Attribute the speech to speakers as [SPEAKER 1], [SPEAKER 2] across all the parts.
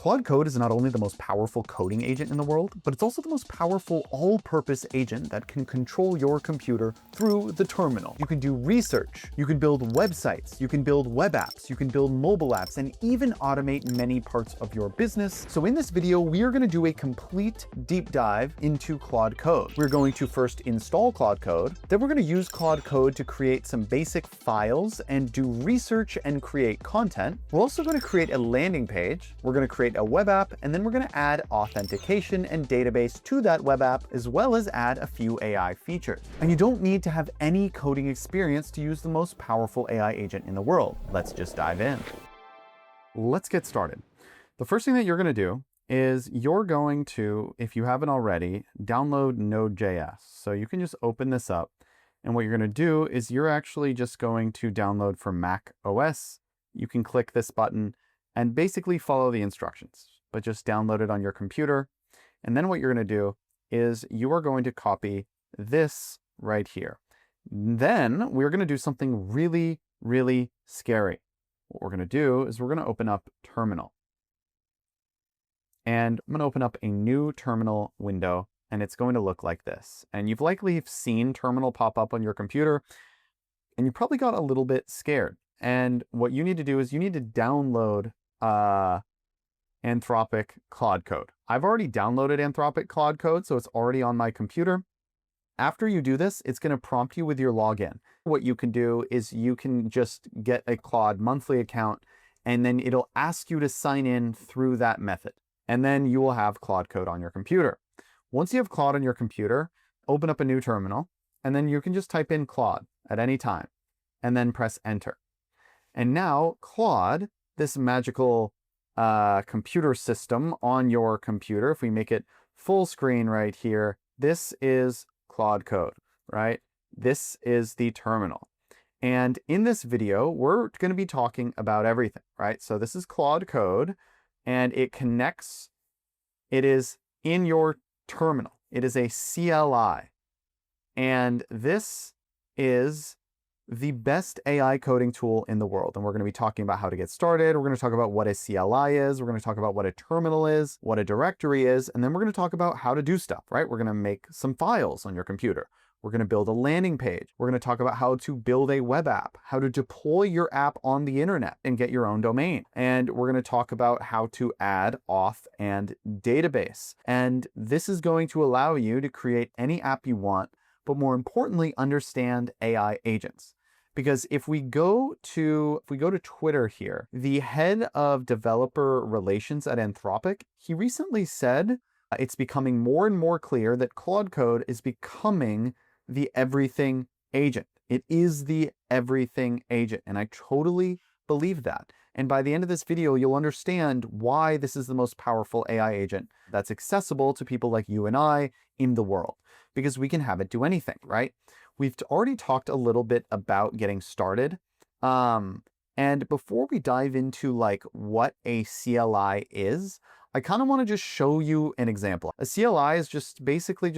[SPEAKER 1] Claude Code is not only the most powerful coding agent in the world, but it's also the most powerful all-purpose agent that can control your computer through the terminal. You can do research, you can build websites, you can build web apps, you can build mobile apps, and even automate many parts of your business. So in this video, we are going to do a complete deep dive into Claude Code. We're going to first install Claude Code, then we're going to use Claude Code to create some basic files and do research and create content. We're also going to create a landing page. We're going to create a web app, and then we're going to add authentication and database to that web app, as well as add a few AI features. And you don't need to have any coding experience to use the most powerful AI agent in the world. Let's just dive in. Let's get started. The first thing that you're going to do is you're going to, if you haven't already, download Node.js. So you can just open this up, and what you're going to do is you're actually just going to download for Mac OS. You can click this button and basically follow the instructions, but just download it on your computer. And then what you're going to do is you are going to copy this right here. Then we're going to do something really, really scary. What we're going to do is we're going to open up Terminal. And I'm going to open up a new terminal window, and it's going to look like this. And you've likely seen Terminal pop up on your computer, and you probably got a little bit scared. And what you need to do is you need to download Anthropic Claude Code. I've already downloaded Anthropic Claude Code, so it's already on my computer. After you do this, it's going to prompt you with your login. What you can do is you can just get a Claude monthly account, and then it'll ask you to sign in through that method. And then you will have Claude Code on your computer. Once you have Claude on your computer, open up a new terminal, and then you can just type in Claude at any time, and then press Enter. And now Claude, this magical computer system on your computer, if we make it full screen right here, this is Claude Code, right? This is the terminal. And in this video, we're going to be talking about everything, right? So this is Claude Code, and it connects, it is in your terminal. It is a CLI. And this is the best AI coding tool in the world. And we're going to be talking about how to get started. We're going to talk about what a CLI is. We're going to talk about what a terminal is, what a directory is, and then we're going to talk about how to do stuff, right? We're going to make some files on your computer. We're going to build a landing page. We're going to talk about how to build a web app, how to deploy your app on the internet and get your own domain. And we're going to talk about how to add auth and database. And this is going to allow you to create any app you want, but more importantly, understand AI agents. Because if we go to Twitter here, the head of developer relations at Anthropic, he recently said it's becoming more and more clear that Claude Code is becoming the everything agent. It is the everything agent, and I totally believe that. And by the end of this video, you'll understand why this is the most powerful AI agent that's accessible to people like you and I in the world, because we can have it do anything, right? We've already talked a little bit about getting started. And before we dive into like what a CLI is, I kind of want to just show you an example. A CLI is just basically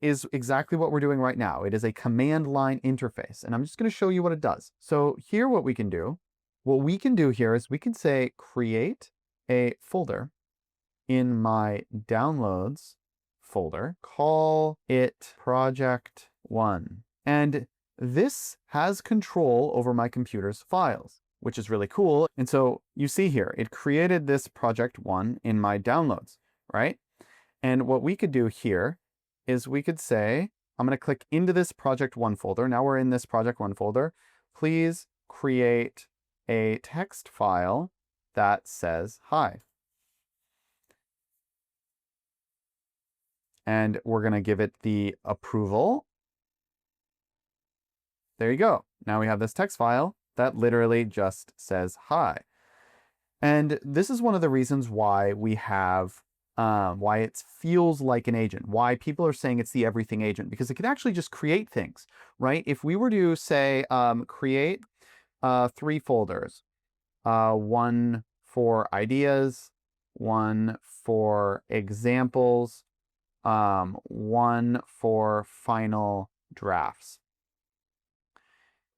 [SPEAKER 1] is exactly what we're doing right now. It is a command line interface, and I'm just going to show you what it does. So here, what we can do here is we can say, create a folder in my downloads folder, call it project 1. And this has control over my computer's files, which is really cool. And so you see here, it created this project 1 in my downloads, right? And what we could do here is we could say, I'm going to click into this project 1 folder. Now we're in this project 1 folder. Please create a text file that says hi. And we're going to give it the approval. There you go. Now we have this text file that literally just says hi. And this is one of the reasons why we have, why it feels like an agent, why people are saying it's the everything agent, because it can actually just create things, right? If we were to say, create 3 folders, 1 for ideas, 1 for examples, 1 for final drafts.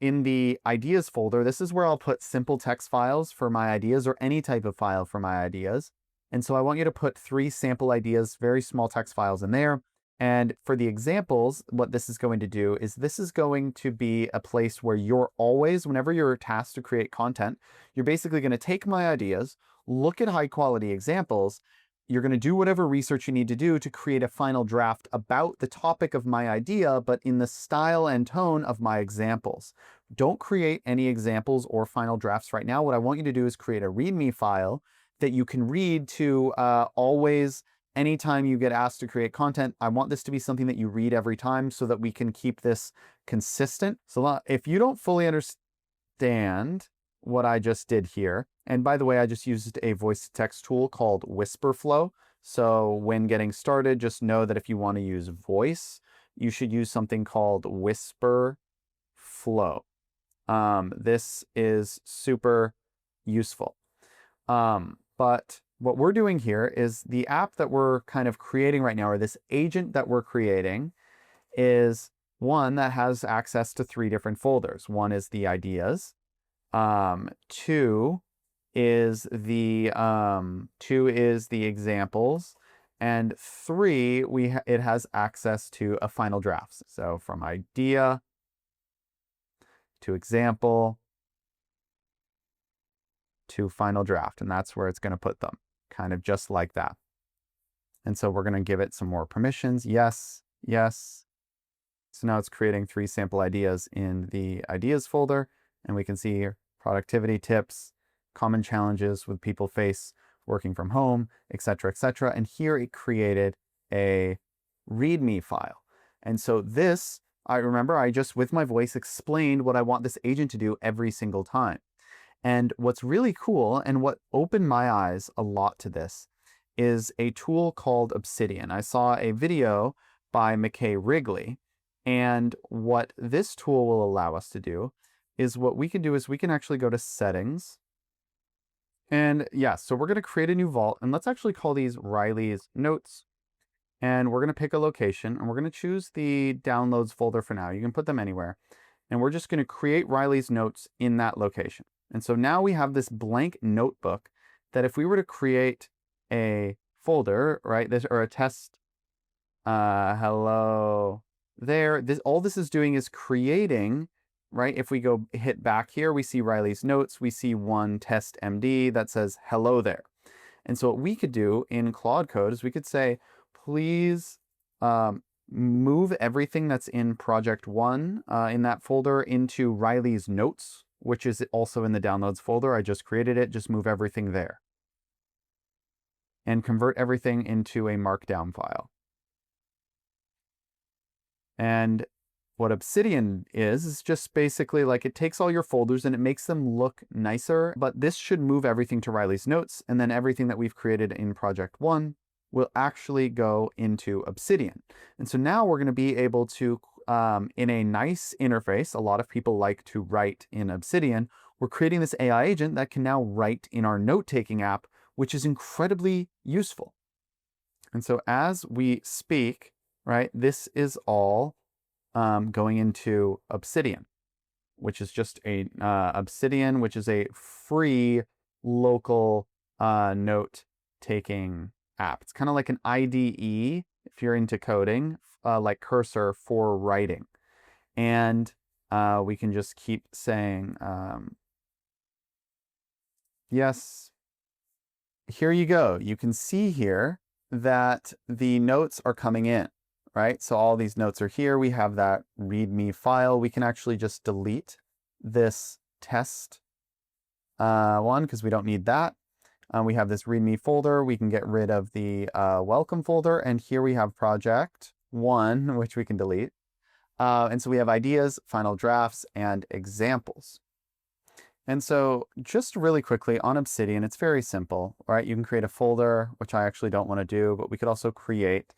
[SPEAKER 1] In the ideas folder, this is where I'll put simple text files for my ideas or any type of file for my ideas. And so I want you to put 3 sample ideas, very small text files in there. And for the examples, what this is going to do is this is going to be a place where you're always, whenever you're tasked to create content, you're basically going to take my ideas, look at high quality examples. You're going to do whatever research you need to do to create a final draft about the topic of my idea, but in the style and tone of my examples. Don't create any examples or final drafts right now. What I want you to do is create a README file that you can read to always, anytime you get asked to create content. I want this to be something that you read every time so that we can keep this consistent. So if you don't fully understand what I just did here, and by the way, I just used a voice to text tool called Whisperflow. So when getting started, just know that if you want to use voice, you should use something called Whisperflow. This is super useful. But what we're doing here is the app that we're kind of creating right now, or this agent that we're creating, is one that has access to 3 different folders. One is the ideas. 2 is the examples, and 3 it has access to a final draft. So from idea to example to final draft, and that's where it's going to put them, kind of just like that. And so we're going to give it some more permissions. Yes, yes. So now it's creating 3 sample ideas in the ideas folder, and we can see here productivity tips, common challenges with people face working from home, etc., etc. And here it created a README file. And so this, I remember I just with my voice explained what I want this agent to do every single time. And what's really cool, and what opened my eyes a lot to this, is a tool called Obsidian. I saw a video by McKay Wrigley, and what this tool will allow us to do is what we can do is we can actually go to settings. And yeah, so we're going to create a new vault, and let's actually call these Riley's notes. And we're going to pick a location, and we're going to choose the downloads folder for now. You can put them anywhere. And we're just going to create Riley's notes in that location. And so now we have this blank notebook that if we were to create a folder, right, this or a test, hello there, all this is doing is creating, right? If we go hit back here, we see Riley's notes, we see one test MD that says hello there. And so what we could do in Claude Code is we could say, please move everything that's in project 1 in that folder into Riley's notes, which is also in the downloads folder. I just created it, just move everything there. And convert everything into a markdown file. And what Obsidian is just basically like it takes all your folders and it makes them look nicer, but this should move everything to Riley's notes, and then everything that we've created in project 1 will actually go into Obsidian. And so now we're going to be able to, in a nice interface, a lot of people like to write in Obsidian, we're creating this AI agent that can now write in our note-taking app, which is incredibly useful. And so as we speak, right, this is all going into Obsidian, which is just a Obsidian, which is a free local note-taking app. It's kind of like an IDE, if you're into coding, like Cursor for writing. And we can just keep saying, yes, here you go. You can see here that the notes are coming in, right? So all these notes are here. We have that README file. We can actually just delete this test one because we don't need that. We have this README folder. We can get rid of the welcome folder. And here we have project 1, which we can delete. And so we have ideas, final drafts, and examples. And so just really quickly on Obsidian, it's very simple, right? You can create a folder, which I actually don't want to do, but we could also create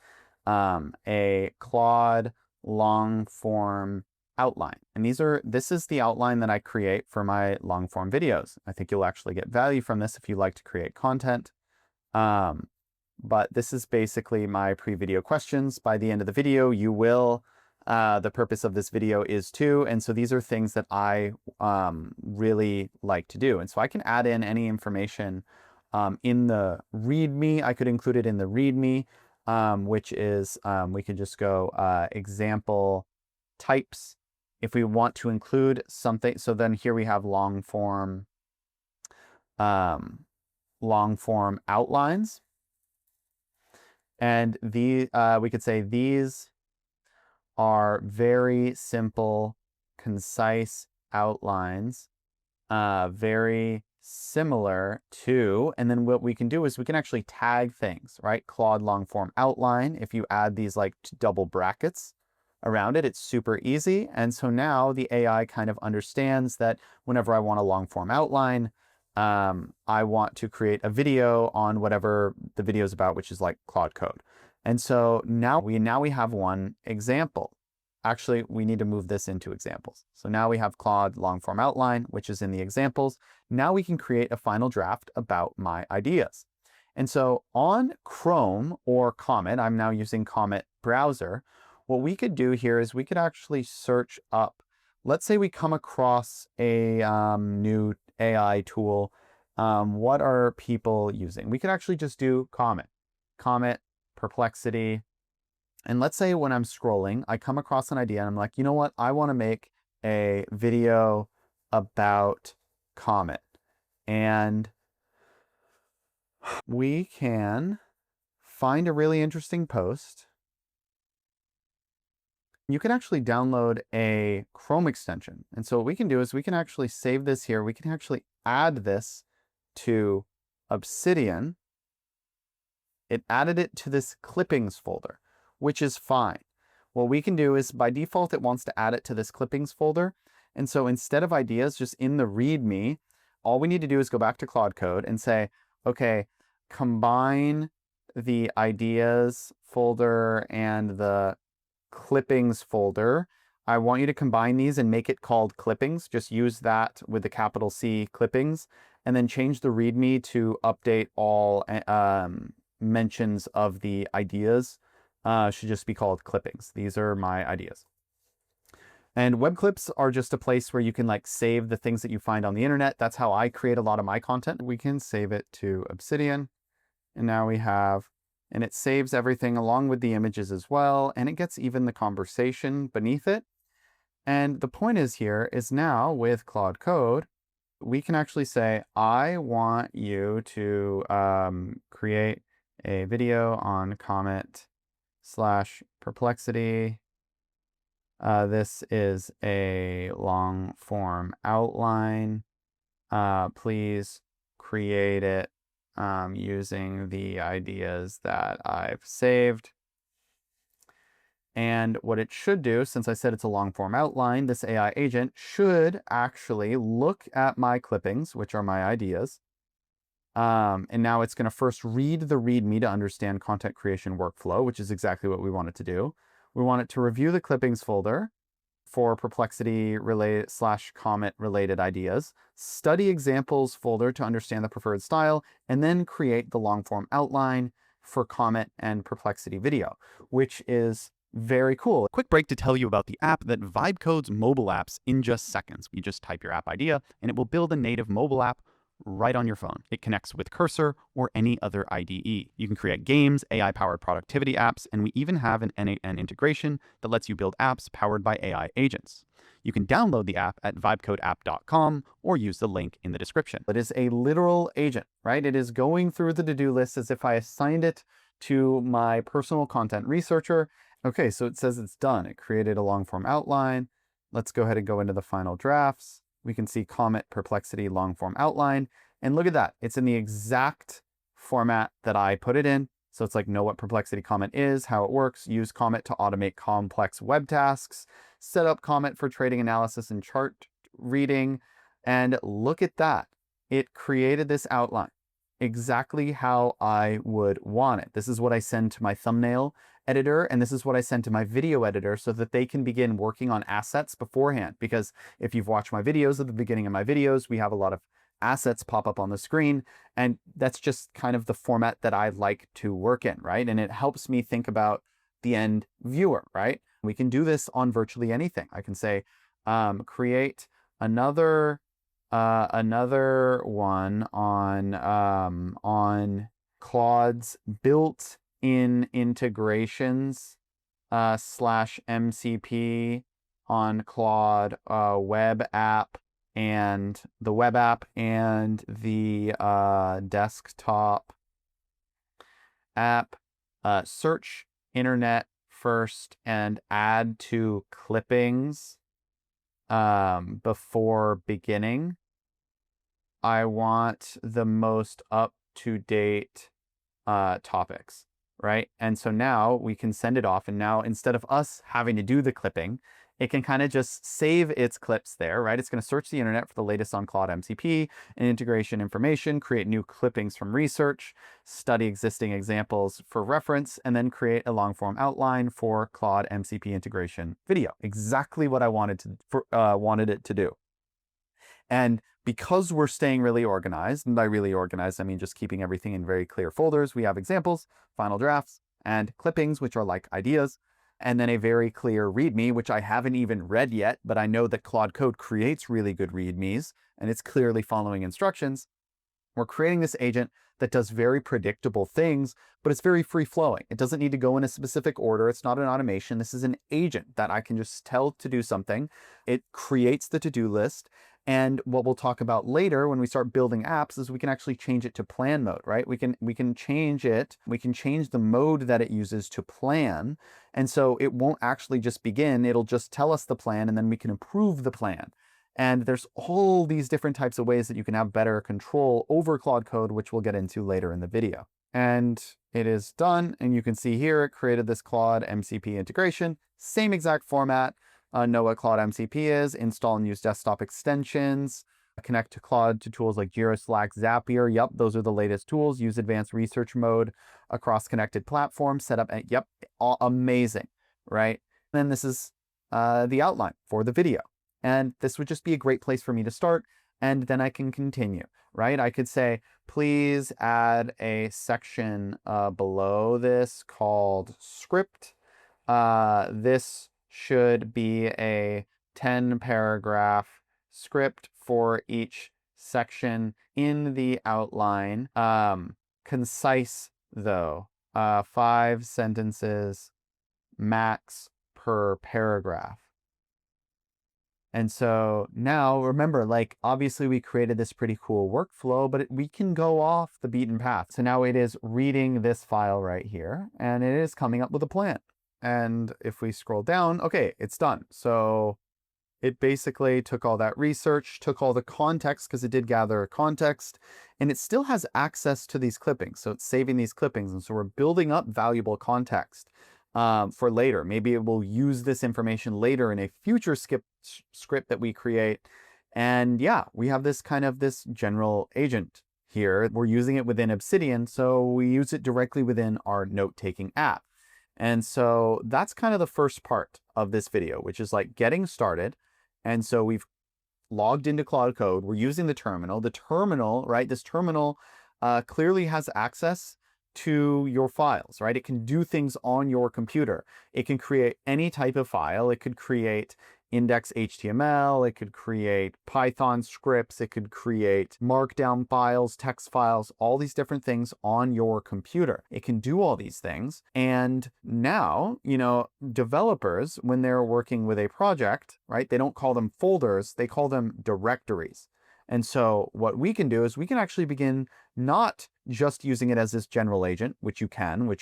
[SPEAKER 1] a Claude long form outline. And this is the outline that I create for my long form videos. I think you'll actually get value from this if you like to create content. But this is basically my pre-video questions. By the end of the video, you will, the purpose of this video is to, and so these are things that I really like to do. And so I can add in any information in the README. I could include it in the README, which is, we could just go example types if we want to include something. So then here we have long form outlines. And we could say these are very simple, concise outlines, very similar to, and then what we can do is we can actually tag things, right? Claude long form outline. If you add these like double brackets around it, it's super easy. And so now the AI kind of understands that whenever I want a long form outline, I want to create a video on whatever the video is about, which is like Claude Code. And so now we have one example. Actually, we need to move this into examples. So now we have Claude long form outline, which is in the examples. Now we can create a final draft about my ideas. And so on Chrome or Comet, I'm now using Comet browser. What we could do here is we could actually search up, let's say we come across a new AI tool. What are people using? We could actually just do Comet, Perplexity. And let's say when I'm scrolling, I come across an idea and I'm like, you know what? I want to make a video about Comet. And we can find a really interesting post. You can actually download a Chrome extension. And so what we can do is we can actually save this here. We can actually add this to Obsidian. It added it to this clippings folder, which is fine. What we can do is by default, it wants to add it to this clippings folder. And so instead of ideas, just in the README, all we need to do is go back to Claude Code and say, okay, combine the ideas folder and the clippings folder. I want you to combine these and make it called clippings. Just use that with the capital C clippings, and then change the README to update all mentions of the ideas. Should just be called clippings. These are my ideas. And web clips are just a place where you can like save the things that you find on the internet. That's how I create a lot of my content. We can save it to Obsidian. And now we have, and it saves everything along with the images as well. And it gets even the conversation beneath it. And the point is here is now with Claude Code, we can actually say, I want you to create a video on Comet / Perplexity. This is a long form outline. Please create it using the ideas that I've saved. And what it should do, since I said it's a long form outline, this AI agent should actually look at my clippings, which are my ideas. And now it's going to first read the README to understand content creation workflow, which is exactly what we want it to do. We want it to review the clippings folder for Perplexity related / Comet related ideas, study examples folder to understand the preferred style, and then create the long form outline for Comet and Perplexity video, which is very cool. Quick break to tell you about the app that vibe codes mobile apps in just seconds. You just type your app idea and it will build a native mobile app right on your phone. It connects with Cursor or any other IDE. You can create games, AI-powered productivity apps, and we even have an N8N integration that lets you build apps powered by AI agents. You can download the app at vibecodeapp.com or use the link in the description. It is a literal agent, right? It is going through the to-do list as if I assigned it to my personal content researcher. Okay, so it says it's done. It created a long-form outline. Let's go ahead and go into the final drafts. We can see Comet Perplexity long-form outline. And look at that. It's in the exact format that I put it in. So it's like, know what Perplexity Comet is, how it works, use Comet to automate complex web tasks, set up Comet for trading analysis and chart reading. And look at that. It created this outline exactly how I would want it. This is what I send to my thumbnail editor, and this is what I send to my video editor so that they can begin working on assets beforehand. Because if you've watched my videos at the beginning of my videos, we have a lot of assets pop up on the screen, and that's just kind of the format that I like to work in, right? And it helps me think about the end viewer, right? We can do this on virtually anything. I can say, create another Another one on Claude's built-in integrations slash MCP on Claude web app and the web app and the desktop app. Search internet first and add to clippings before beginning. I want the most up-to-date topics, right? And so now we can send it off, and now instead of us having to do the clipping, it can kind of just save its clips there, right? It's going to search the internet for the latest on Claude MCP and integration information, create new clippings from research, study existing examples for reference, and then create a long-form outline for Claude MCP integration video. Exactly what I wanted it to do. And because we're staying really organized, and by really organized, I mean just keeping everything in very clear folders, we have examples, final drafts, and clippings, which are like ideas, and then a very clear README, which I haven't even read yet, but I know that Claude Code creates really good READMEs, and it's clearly following instructions. We're creating this agent that does very predictable things, but it's very free-flowing. It doesn't need to go in a specific order. It's not an automation. This is an agent that I can just tell to do something. It creates the to-do list. And what we'll talk about later when we start building apps is we can actually change it to plan mode, right? We can change it. We can change the mode that it uses to plan. And so it won't actually just begin. It'll just tell us the plan, and then we can approve the plan. And there's all these different types of ways that you can have better control over Claude Code, which we'll get into later in the video. And it is done. And you can see here, it created this Claude MCP integration, same exact format. Know what Claude MCP is, install and use desktop extensions, connect to Claude to tools like Jira, Slack, Zapier. Yep, those are the latest tools. Use advanced research mode across connected platforms, set up, yep, all amazing, right? And then this is the outline for the video. And this would just be a great place for me to start, and then I can continue, right? I could say, please add a section below this called script. This should be a 10-paragraph script for each section in the outline. Concise, though. 5 sentences max per paragraph. And so now, remember, like, obviously we created this pretty cool workflow, but we can go off the beaten path. So now it is reading this file right here, and it is coming up with a plan. And if we scroll down, okay, it's done. So it basically took all that research, took all the context, because it did gather context, and it still has access to these clippings. So it's saving these clippings. And so we're building up valuable context for later. Maybe it will use this information later in a future script that we create. And yeah, we have this kind of this general agent here. We're using it within Obsidian, so we use it directly within our note-taking app. And so that's kind of the first part of this video, which is like getting started. And so we've logged into Claude Code. We're using the terminal. The terminal, right? This terminal clearly has access to your files, right? It can do things on your computer. It can create any type of file. It could create index HTML, it could create Python scripts, it could create markdown files, text files, all these different things on your computer. It can do all these things. And now, you know, developers, when they're working with a project, right, they don't call them folders, they call them directories. And so what we can do is we can actually begin not just using it as this general agent, which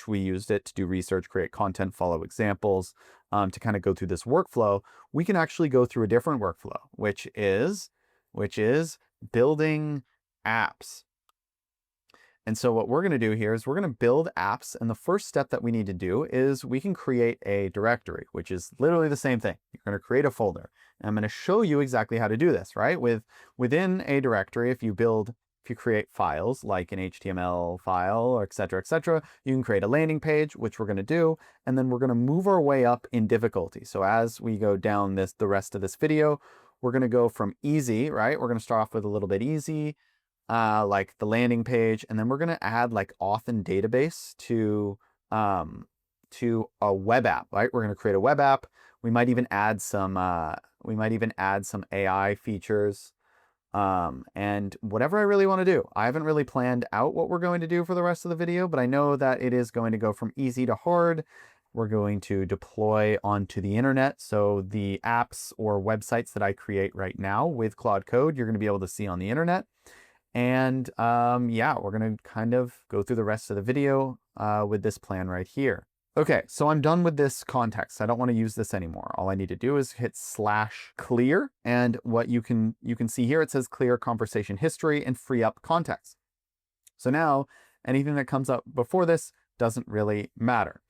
[SPEAKER 1] we used it to do research, create content, follow examples, to kind of go through this workflow. We can actually go through a different workflow, which is building apps. And so what we're going to do here is we're going to build apps. And the first step that we need to do is we can create a directory, which is literally the same thing. You're going to create a folder. And I'm going to show you exactly how to do this, right? Within a directory, if you create files like an HTML file, or et cetera, you can create a landing page, which we're going to do. And then we're going to move our way up in difficulty. So as we go down the rest of this video, we're going to go from easy, right? We're going to start off with a little bit easy, like the landing page, and then we're going to add like auth and database to a web app, right? We're going to create a web app. We might even add some AI features and whatever I really want to do. I haven't really planned out what we're going to do for the rest of the video, but I know that it is going to go from easy to hard. We're going to deploy onto the internet. So the apps or websites that I create right now with Claude Code, you're going to be able to see on the internet. And yeah, we're going to kind of go through the rest of the video with this plan right here. Okay, so I'm done with this context. I don't want to use this anymore. All I need to do is hit /clear, and what you can see here, it says clear conversation history and free up context. So now anything that comes up before this doesn't really matter.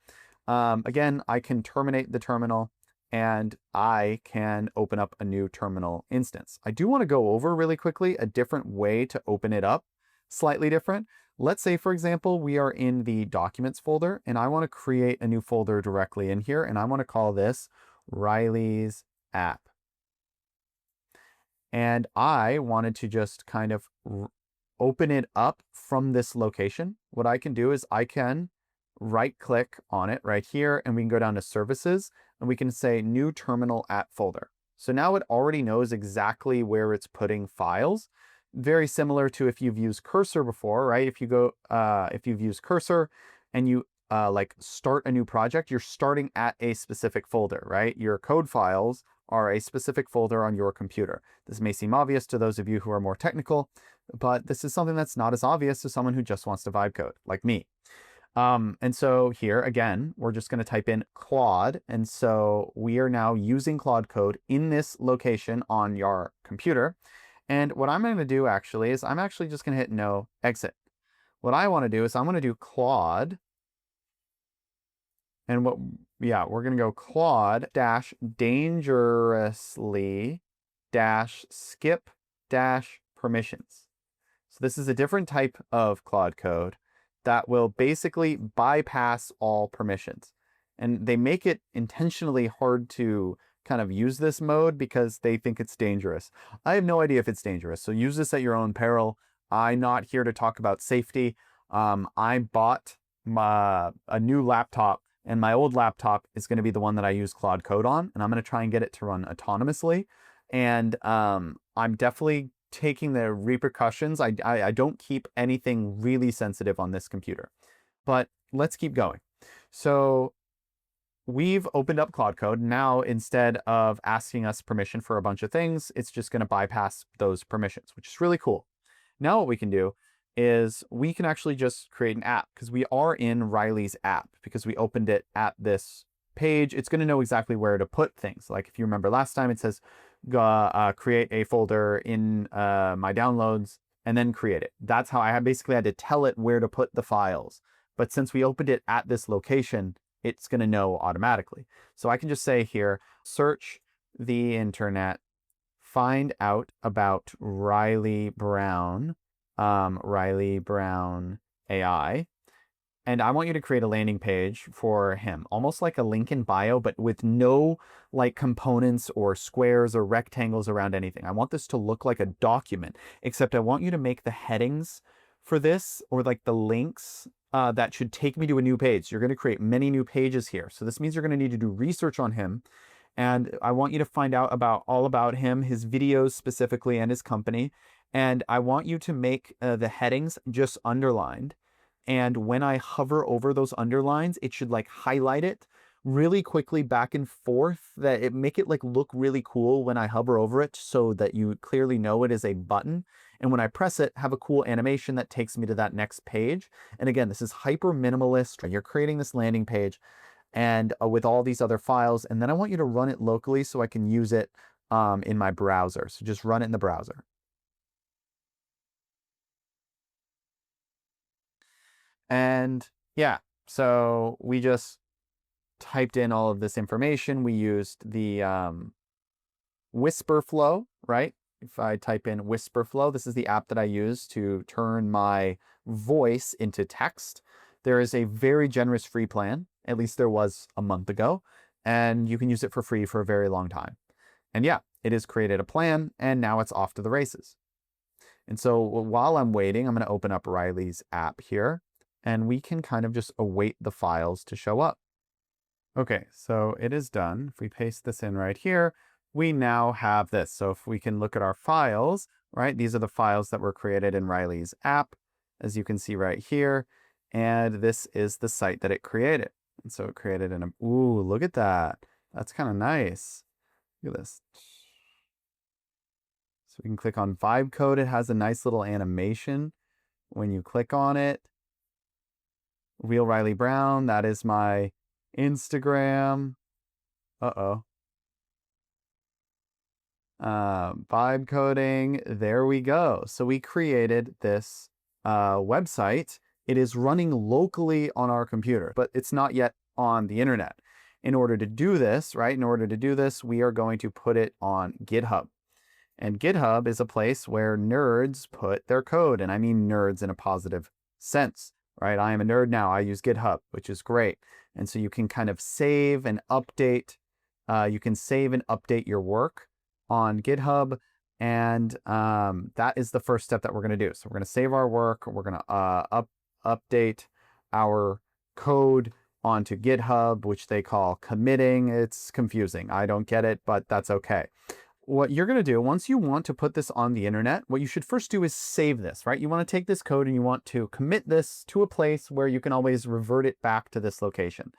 [SPEAKER 1] Again, I can terminate the terminal and I can open up a new terminal instance. I do want to go over really quickly a different way to open it up, slightly different. Let's say, for example, we are in the documents folder and I want to create a new folder directly in here, and I want to call this Riley's app. And I wanted to just kind of open it up from this location. What I can do is I can right click on it right here, and we can go down to services and we can say new terminal at folder. So now it already knows exactly where it's putting files. Very similar to if you've used Cursor before, right? If you've used Cursor and you like start a new project, you're starting at a specific folder, right? Your code files are a specific folder on your computer. This may seem obvious to those of you who are more technical, but this is something that's not as obvious to someone who just wants to vibe code, like me. And so here again, we're just going to type in Claude. And so we are now using Claude Code in this location on your computer. And what I'm going to do actually is I'm actually just going to hit no exit. What I want to do is I'm going to do Claude. And we're going to go Claude -dangerously -skip -permissions. So this is a different type of Claude Code that will basically bypass all permissions. And they make it intentionally hard to kind of use this mode because they think it's dangerous. I have no idea if it's dangerous, so use this at your own peril. I'm not here to talk about safety. I bought a new laptop, and my old laptop is going to be the one that I use Claude Code on, and I'm going to try and get it to run autonomously. And I'm definitely taking the repercussions. I don't keep anything really sensitive on this computer. But let's keep going. So we've opened up Claude Code. Now, instead of asking us permission for a bunch of things, it's just going to bypass those permissions, which is really cool. Now what we can do is we can actually just create an app, because we are in Riley's app because we opened it at this page. It's going to know exactly where to put things. Like if you remember last time, it says create a folder in my downloads and then create it. That's how I basically had to tell it where to put the files. But since we opened it at this location, it's going to know automatically. So I can just say here, search the internet, find out about Riley Brown AI. And I want you to create a landing page for him, almost like a link in bio, but with no like components or squares or rectangles around anything. I want this to look like a document, except I want you to make the headings for this, or like the links that should take me to a new page. You're going to create many new pages here. So this means you're going to need to do research on him. And I want you to find out all about him, his videos specifically, and his company. And I want you to make the headings just underlined. And when I hover over those underlines, it should like highlight it really quickly back and forth, that it make it like look really cool when I hover over it, so that you clearly know it is a button. And when I press it, have a cool animation that takes me to that next page. And again, this is hyper minimalist. You're creating this landing page and with all these other files. And then I want you to run it locally so I can use it in my browser. So just run it in the browser. And yeah, so we just typed in all of this information. We used the whisper flow, right? If I type in whisper flow, this is the app that I use to turn my voice into text. There is a very generous free plan, at least there was a month ago, and you can use it for free for a very long time. And yeah, it has created a plan, and now it's off to the races. And so while I'm waiting, I'm going to open up Riley's app here, and we can kind of just await the files to show up. Okay, so it is done. If we paste this in right here, we now have this. So if we can look at our files, right? These are the files that were created in Riley's app, as you can see right here. And this is the site that it created. And so it created ooh, look at that. That's kind of nice. Look at this. So we can click on Vibe Code. It has a nice little animation when you click on it. Real Riley Brown, that is my Instagram. Uh-oh. Vibe coding, there we go. So we created this website. It is running locally on our computer, but it's not yet on the internet. In order to do this, right, we are going to put it on GitHub. And GitHub is a place where nerds put their code, and I mean nerds in a positive sense, right? I am a nerd now. I use GitHub, which is great. And so you can kind of save and update. You can save and update your work on GitHub, and that is the first step that we're going to do. So we're going to save our work. We're going to update our code onto GitHub, which they call committing. It's confusing. I don't get it, but that's okay. What you're going to do, once you want to put this on the internet, what you should first do is save this, right? You want to take this code and you want to commit this to a place where you can always revert it back to this location.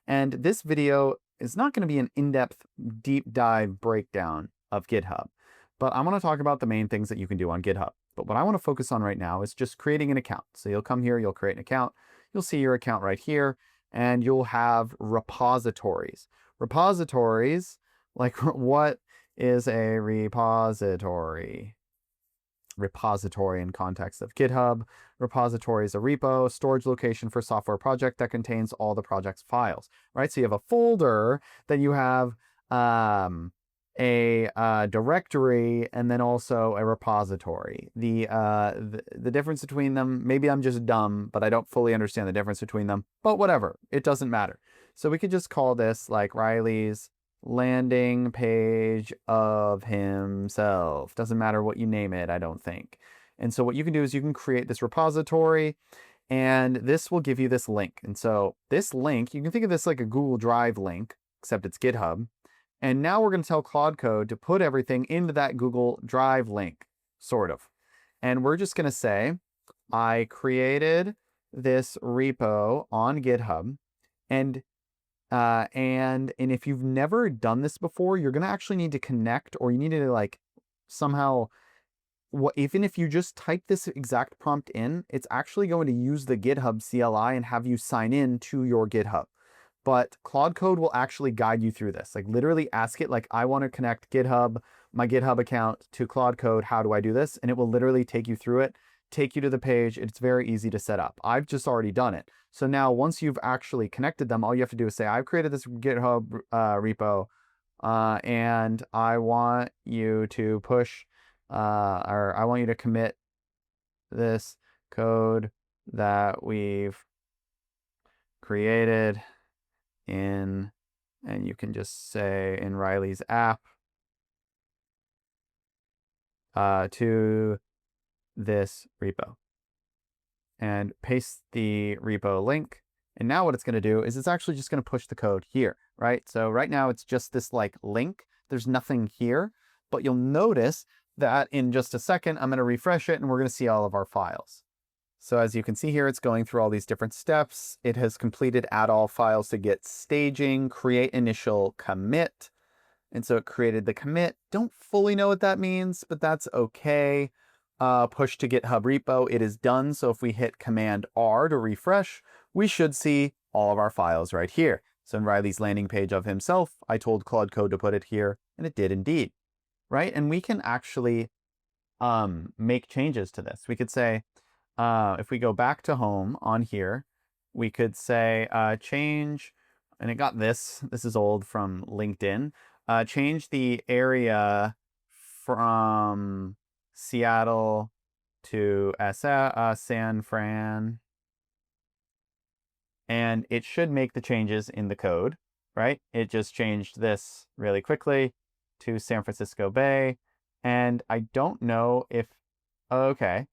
[SPEAKER 1] And this video is not going to be an in-depth, deep dive breakdown of GitHub, but I want to talk about the main things that you can do on GitHub. But what I want to focus on right now is just creating an account. So you'll come here, you'll create an account, you'll see your account right here, and you'll have repositories. Repositories, like what is a repository? Repository in context of GitHub. Repository is a repo, storage location for software project that contains all the project's files, right? So you have a folder, then you have a directory, and then also a repository. The difference between them, maybe I'm just dumb, but I don't fully understand the difference between them, but whatever, it doesn't matter. So we could just call this like Riley's landing page of himself. Doesn't matter what you name it, I don't think. And so what you can do is you can create this repository, and this will give you this link. And so this link, you can think of this like a Google Drive link, except it's GitHub. And now we're going to tell Claude Code to put everything into that Google Drive link, sort of. And we're just going to say, I created this repo on GitHub, and if you've never done this before, you're going to actually need to connect, or you need to like somehow, even if you just type this exact prompt in, it's actually going to use the GitHub CLI and have you sign in to your GitHub. But Claude Code will actually guide you through this. Like literally ask it, like, I want to connect my GitHub account to Claude Code. How do I do this? And it will literally take you through it, take you to the page. It's very easy to set up. I've just already done it. So now once you've actually connected them, all you have to do is say, I've created this GitHub repo, and I want you to push, or I want you to commit this code that we've created in, and you can just say in Riley's app, to this repo, and paste the repo link. And now what it's going to do is it's actually just going to push the code here, right? So right now it's just this like link. There's nothing here, but you'll notice that in just a second, I'm going to refresh it and we're going to see all of our files. So as you can see here, it's going through all these different steps. It has completed add all files to Git staging, create initial commit. And so it created the commit. Don't fully know what that means, but that's okay. Push to GitHub repo. It is done. So if we hit Command R to refresh, we should see all of our files right here. So in Riley's landing page of himself, I told Claude Code to put it here, and it did indeed, right? And we can actually make changes to this. We could say, if we go back to home on here, we could say change, and it got this. This is old from LinkedIn. Change the area from Seattle to San Fran. And it should make the changes in the code, right? It just changed this really quickly to San Francisco Bay. And I don't know if, okay.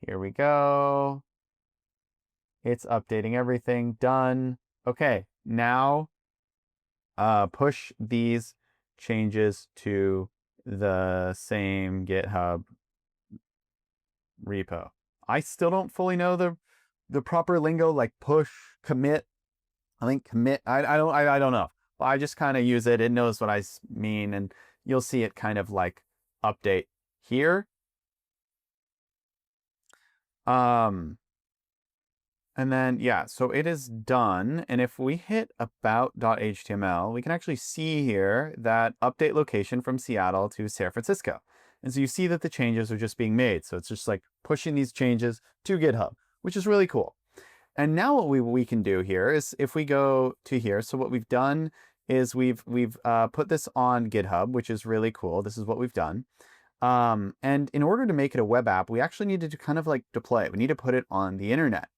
[SPEAKER 1] Here we go. It's updating everything, done. Okay, now push these changes to the same GitHub repo. I still don't fully know the proper lingo, like push, commit. I think commit. I don't know. Well, I just kind of use it. It knows what I mean, and you'll see it kind of like update here. And then, yeah, so it is done. And if we hit about.html, we can actually see here that update location from Seattle to San Francisco. And so you see that the changes are just being made. So it's just like pushing these changes to GitHub, which is really cool. And now what we can do here is if we go to here, so what we've done is we've put this on GitHub, which is really cool. This is what we've done. And in order to make it a web app, we actually needed to kind of like deploy it. We need to put it on the internet.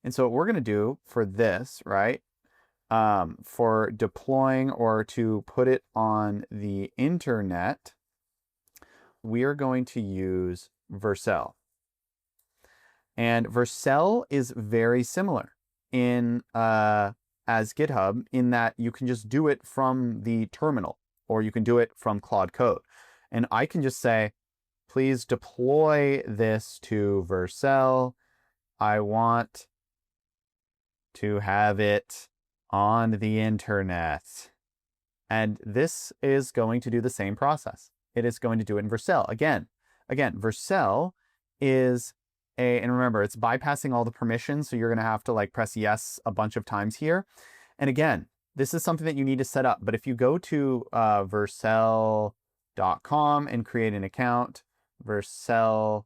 [SPEAKER 1] And so what we're going to do for this, right, for deploying or to put it on the internet, we are going to use Vercel. And Vercel is very similar in as GitHub in that you can just do it from the terminal or you can do it from Claude Code. And I can just say, please deploy this to Vercel. I want to have it on the internet. And this is going to do the same process. It is going to do it in Vercel. Again, Vercel is and remember, it's bypassing all the permissions. So you're going to have to like press yes a bunch of times here. And again, this is something that you need to set up. But if you go to vercel.com and create an account, vercel.com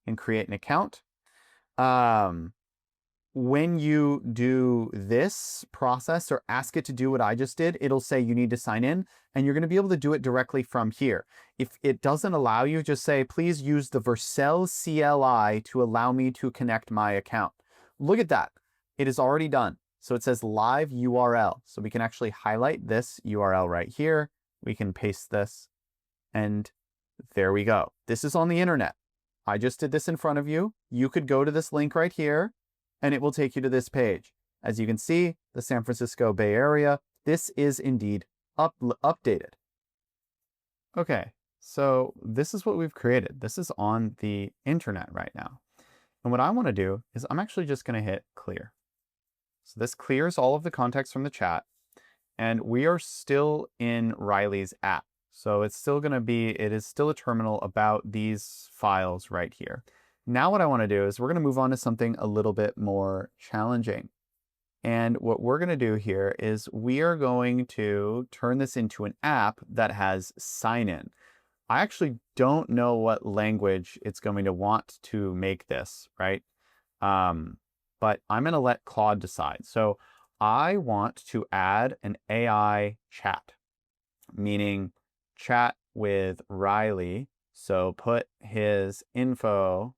[SPEAKER 1] and create an account. When you do this process or ask it to do what I just did, it'll say you need to sign in and you're going to be able to do it directly from here. If it doesn't allow you, just say, please use the Vercel CLI to allow me to connect my account. Look at that. It is already done. So it says live URL. So we can actually highlight this URL right here. We can paste this and there we go. This is on the internet. I just did this in front of you. You could go to this link right here and it will take you to this page. As you can see, the San Francisco Bay Area, this is indeed updated. Okay, so this is what we've created. This is on the internet right now. And what I want to do is I'm actually just going to hit clear. So this clears all of the context from the chat. And we are still in Riley's app. So it's still going to be, it is still a terminal about these files right here. Now what I want to do is we're going to move on to something a little bit more challenging. And what we're going to do here is we are going to turn this into an app that has sign-in. I actually don't know what language it's going to want to make this, right? But I'm going to let Claude decide. So I want to add an AI chat, meaning chat with Riley. So put his info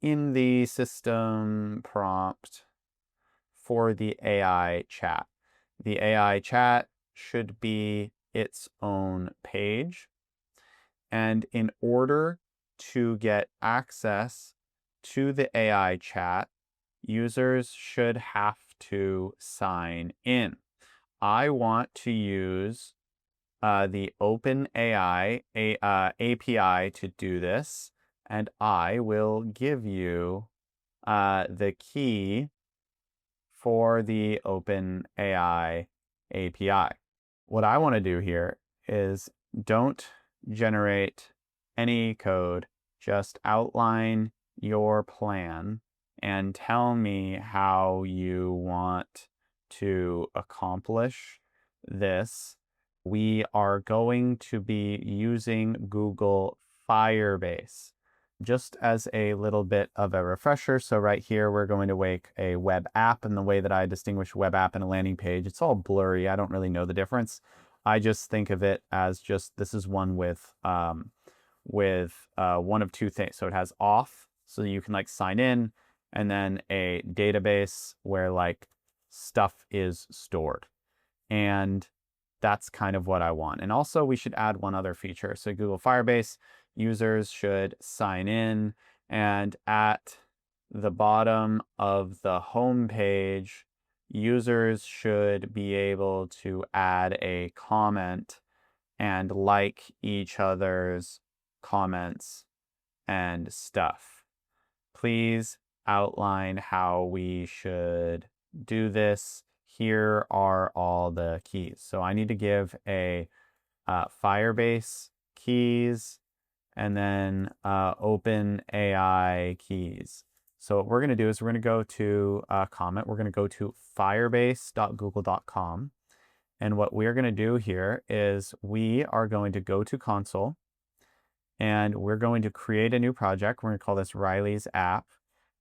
[SPEAKER 1] in the system prompt for the AI chat. The AI chat should be its own page. And in order to get access to the AI chat, users should have to sign in. I want to use the OpenAI API to do this. And I will give you the key for the OpenAI API. What I want to do here is don't generate any code, just outline your plan and tell me how you want to accomplish this. We are going to be using Google Firebase. Just as a little bit of a refresher, so right here we're going to make a web app, and the way that I distinguish web app and a landing page, it's all blurry. I don't really know the difference. I just think of it as just this is one with one of two things. So it has auth, so you can like sign in, and then a database where like stuff is stored. And that's kind of what I want. And also we should add one other feature. So Google Firebase, users should sign in, and at the bottom of the home page, users should be able to add a comment and like each other's comments and stuff. Please outline how we should do this. Here are all the keys. So I need to give a Firebase keys and then OpenAI keys. So what we're going to do is we're going to go to comment. We're going to go to firebase.google.com. And what we're going to do here is we are going to go to console and we're going to create a new project. We're going to call this Riley's app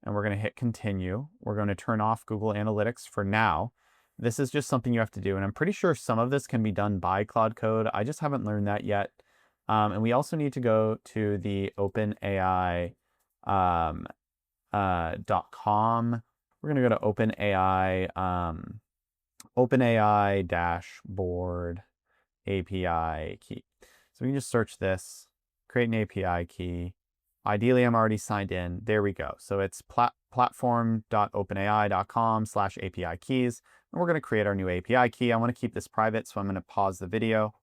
[SPEAKER 1] and we're going to hit continue. We're going to turn off Google Analytics for now. This is just something you have to do. And I'm pretty sure some of this can be done by Claude Code. I just haven't learned that yet. And we also need to go to the OpenAI .com. We're going to go to OpenAI, OpenAI dashboard API key. So we can just search this, create an API key. Ideally, I'm already signed in. There we go. So it's platform.openai.com/API keys. And we're going to create our new API key. I want to keep this private, so I'm going to pause the video.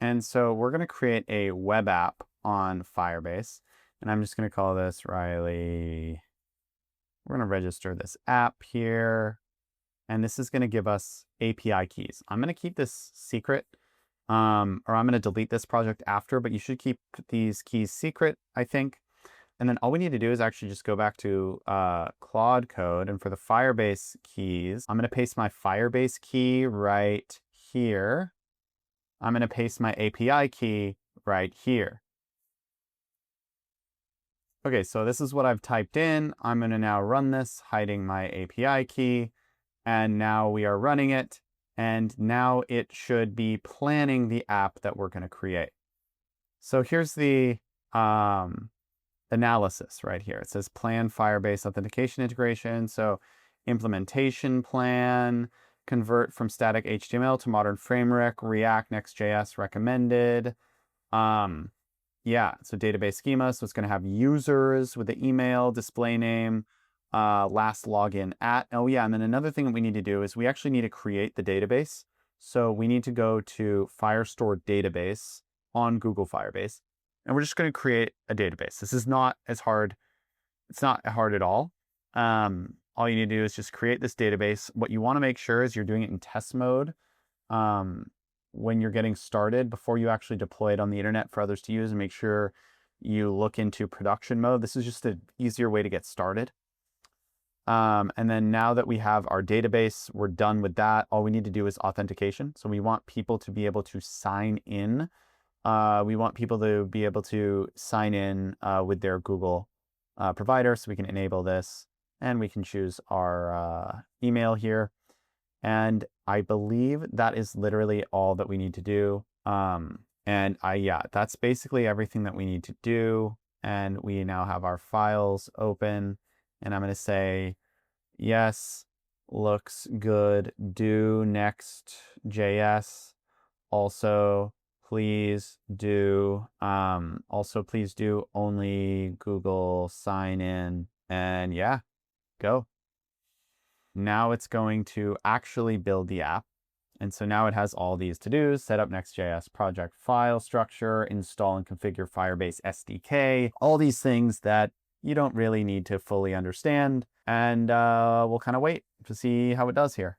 [SPEAKER 1] And so we're going to create a web app on Firebase. And I'm just going to call this Riley. We're going to register this app here. And this is going to give us API keys. I'm going to keep this secret, or I'm going to delete this project after, but you should keep these keys secret, I think. And then all we need to do is actually just go back to Claude Code. And for the Firebase keys, I'm going to paste my Firebase key right here. I'm going to paste my API key right here. Okay, so this is what I've typed in. I'm going to now run this, hiding my API key. And now we are running it. And now it should be planning the app that we're going to create. So here's the analysis right here. It says plan Firebase authentication integration. So implementation plan, convert from static HTML to modern framework, React, Next.js recommended. Yeah, so database schema. So it's going to have users with the email, display name, last login at. Oh yeah, and then another thing that we need to do is we actually need to create the database. So we need to go to Firestore database on Google Firebase. And we're just going to create a database. This is not as hard. It's not hard at all. All you need to do is just create this database. What you want to make sure is you're doing it in test mode when you're getting started before you actually deploy it on the internet for others to use, and make sure you look into production mode. This is just an easier way to get started. And then now that we have our database, we're done with that. All we need to do is authentication. So we want people to be able to sign in. We want people to be able to sign in with their Google provider. So we can enable this and we can choose our email here. And I believe that is literally all that we need to do. Yeah, that's basically everything that we need to do. And we now have our files open. And I'm going to say, yes, looks good. Do Next.js. Also, please do only Google sign in. And yeah, go. Now it's going to actually build the app. And so now it has all these to-dos: set up Next.js project file structure, install and configure Firebase SDK, all these things that you don't really need to fully understand. And we'll kind of wait to see how it does here.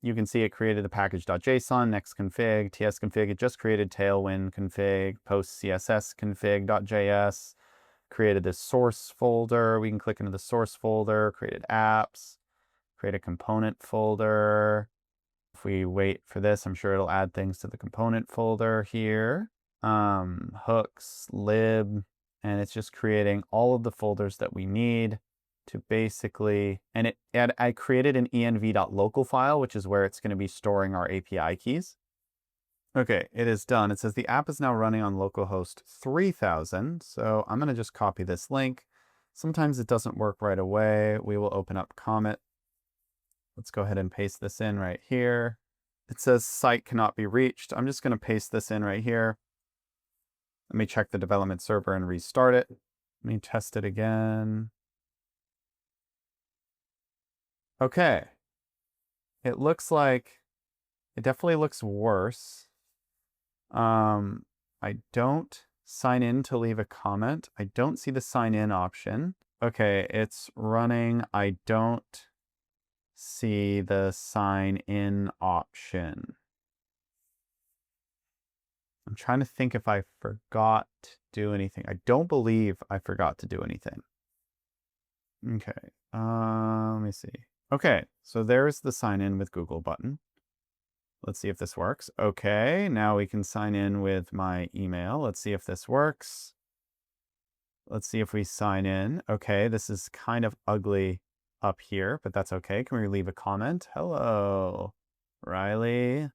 [SPEAKER 1] You can see it created the package.json, next config, tsconfig. It just created tailwind config, post css config.js, created this source folder. We can click into the source folder, created apps, create a component folder. If we wait for this, I'm sure it'll add things to the component folder here. Hooks, lib, and it's just creating all of the folders that we need to basically, and I created an env.local file, which is where it's going to be storing our API keys. Okay, it is done. It says the app is now running on localhost 3000. So I'm going to just copy this link. Sometimes it doesn't work right away. We will open up Comet. Let's go ahead and paste this in right here. It says site cannot be reached. I'm just going to paste this in right here. Let me check the development server and restart it. Let me test it again. Okay. It looks like, it definitely looks worse. I don't sign in to leave a comment. I don't see the sign in option. Okay, it's running. I don't see the sign in option. I'm trying to think if I forgot to do anything. I don't believe I forgot to do anything. Okay, let me see. Okay, so there's the sign in with Google button. Let's see if this works. Okay, now we can sign in with my email. Let's see if this works. Let's see if we sign in. Okay, this is kind of ugly up here, but that's okay. Can we leave a comment? Hello, Riley.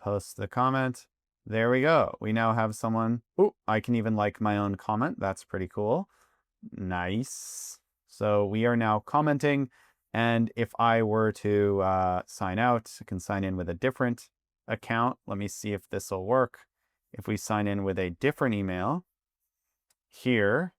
[SPEAKER 1] Post the comment. There we go. We now have someone. Oh, I can even like my own comment. That's pretty cool. Nice. So we are now commenting. And if I were to sign out, I can sign in with a different account. Let me see if this will work. If we sign in with a different email here,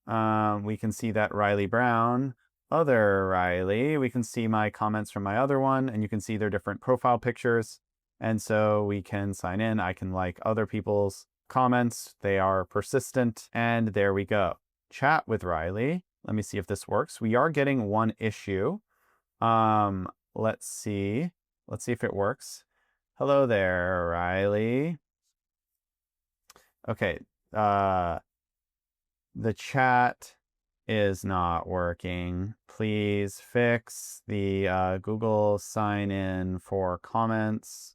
[SPEAKER 1] we can see that Riley Brown, other Riley, we can see my comments from my other one, and you can see their different profile pictures. And so we can sign in. I can like other people's comments. They are persistent. And there we go. Chat with Riley. Let me see if this works. We are getting one issue. Let's see. Let's see if it works. Hello there, Riley. Okay. The chat is not working. Please fix the Google sign in for comments.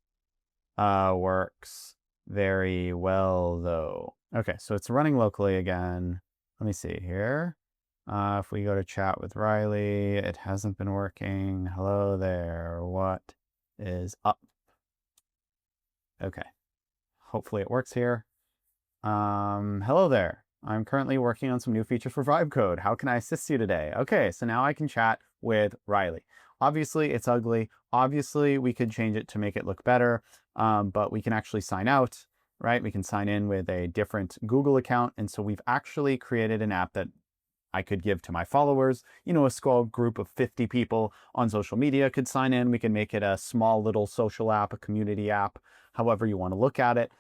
[SPEAKER 1] Works very well though. Okay, so it's running locally again. Let me see here. If we go to chat with Riley, it hasn't been working. Hello there. What is up? Okay. Hopefully it works here. Hello there. I'm currently working on some new features for Vibe Code. How can I assist you today? Okay, so now I can chat with Riley. Obviously, it's ugly. Obviously, we could change it to make it look better, but we can actually sign out, right? We can sign in with a different Google account. And so we've actually created an app that I could give to my followers. You know, a small group of 50 people on social media could sign in. We can make it a small little social app, a community app, however you want to look at it.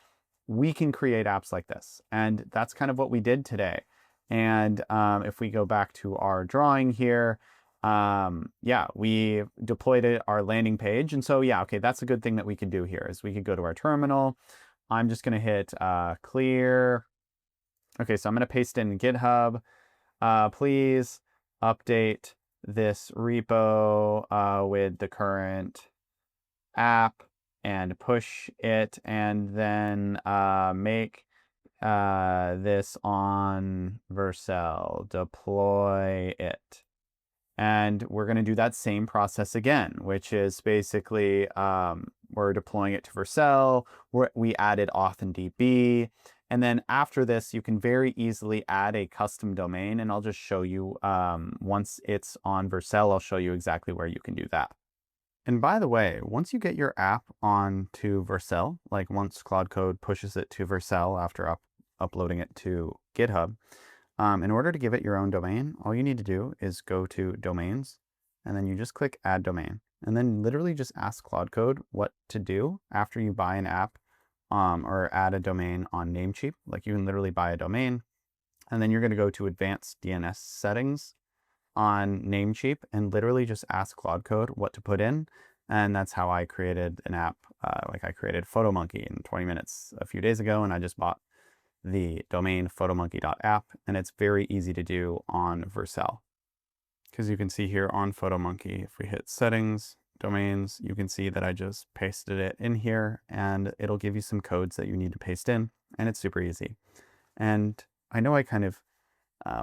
[SPEAKER 1] We can create apps like this. And that's kind of what we did today. And if we go back to our drawing here, yeah, we deployed our landing page. And so, yeah, okay, that's a good thing that we could do here is we could go to our terminal. I'm just going to hit clear. Okay, so I'm going to paste in GitHub. Please update this repo with the current app and push it, and then make this on Vercel, deploy it. And we're going to do that same process again, which is basically we're deploying it to Vercel. We added Auth and DB. And then after this, you can very easily add a custom domain. And I'll just show you once it's on Vercel, I'll show you exactly where you can do that. And by the way, once you get your app onto Vercel, like once Claude Code pushes it to Vercel after uploading it to GitHub, in order to give it your own domain, all you need to do is go to domains, and then you just click add domain, and then literally just ask Claude Code what to do after you buy an app or add a domain on Namecheap. Like you can literally buy a domain, and then you're going to go to advanced DNS settings on Namecheap and literally just ask Claude Code what to put in. And that's how I created an app. Like I created PhotoMonkey in 20 minutes a few days ago, and I just bought the domain photomonkey.app, and it's very easy to do on Vercel. Because you can see here on PhotoMonkey, if we hit settings, domains, you can see that I just pasted it in here, and it'll give you some codes that you need to paste in, and it's super easy. And I know I kind of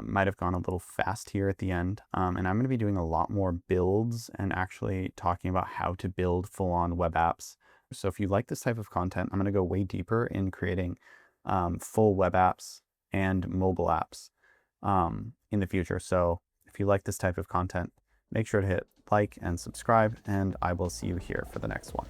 [SPEAKER 1] might have gone a little fast here at the end, and I'm going to be doing a lot more builds and actually talking about how to build full-on web apps. So if you like this type of content, I'm going to go way deeper in creating full web apps and mobile apps in the future. So if you like this type of content, make sure to hit like and subscribe, and I will see you here for the next one.